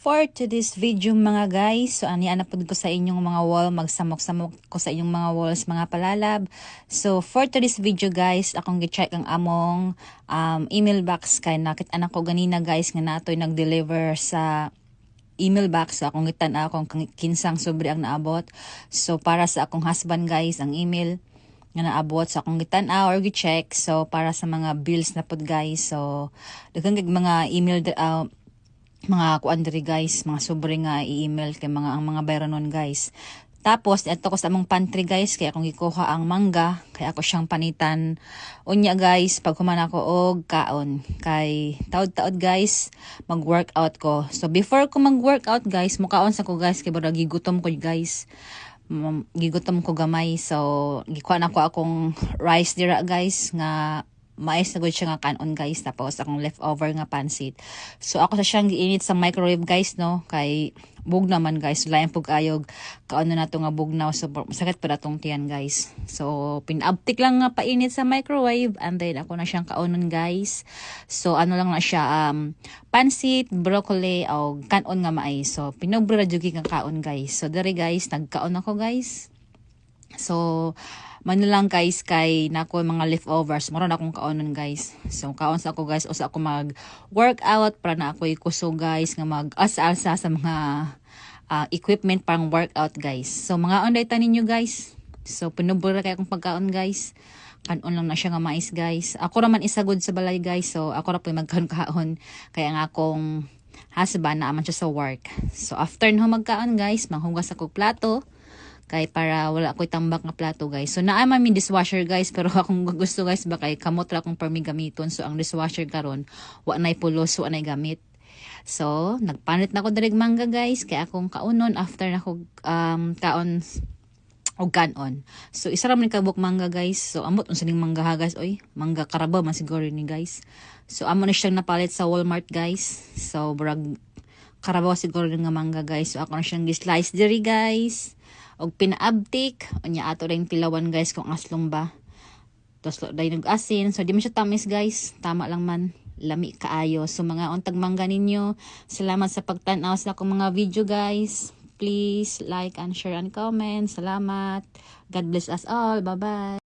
for today's video mga guys, so ani anapod ko sa inyong mga wall, magsamok-samok ko sa inyong mga walls mga palalab. So for today's video guys, akong gi-check ang among email box kay nakit anak ko ganina guys nga natoy nag-deliver sa email box. So akong gitan-aw akong kinsang sobre ang naabot. So para sa akong husband guys, ang email nga naabot sa akong gitan-aw or gi-check. So para sa mga bills na pod guys, so daghang mga email mga kuan diri guys, mga sobre nga i-email kay ang mga bayranon guys. Tapos ito ko sa among pantry guys, kaya akong gikuha ang mangga, kaya ako siyang panitan unya guys pag human ako og kaon kay taod-taod guys mag-workout ko. So before ko mag-workout guys, mukaon sa ko guys kay bara gigutom ko guys. Gigutom ko gamay, so gikuha na ko akong rice dira guys nga mais na good siya nga kanon guys, tapos akong leftover nga pansit. So ako sa siyang giinit sa microwave guys no, kay bug naman guys, lain pug ayog kaano na to nga bugnaw, so sakit pa datong tiyan guys. So pinabtik lang nga painit sa microwave and then ako na siyang kaonon guys. So ano lang na siya pansit, broccoli o kanon nga maay. So pinobra jugi nga kaon guys. So dere guys nagkaon ako guys. So man lang guys kay nako mga leftovers moron akong kaonon guys. So kaon sa ako guys, usa ako mag workout para na ako kusog guys nga mag asa-asa sa mga equipment pang workout guys. So mga onday tanin nyo guys. So pinubura kay akong pagkaon guys. Kanon lang na siya nga mais guys. Ako raman isagod sa balay guys. So ako ra po magkaon kaya nga akong husband na aman siya sa work. So after no magkaon guys, manghugas ako plato kay para wala ko'y tambak nga plato guys. So naa man mi dishwasher guys, pero akong gusto guys ba kay kamot ra akong permi gamiton. So ang dishwasher karon wa nay pulos, wa nay gamit. So nagpanit na ko diri mangga guys kay akong kaunon after na ko kaon og kanon. So isa ra man kabuk mangga guys. So amot unsa ning mangga ha guys, oy mangga Carabao man siguro ni guys. So amo na siyang napalit sa Walmart guys. So brag Carabao siguro nga mangga guys. So ako na siyang gi-slice diri guys og pinaabtik unya ato ring tilawan guys kung aslong ba. Tapos day nag-asin, so di man siya tamis guys, tama lang man, lami kaayo. So mga untag mangga ninyo, salamat sa pagtan-aw sa akong mga video guys. Please like and share and comment. Salamat. God bless us all. Bye bye.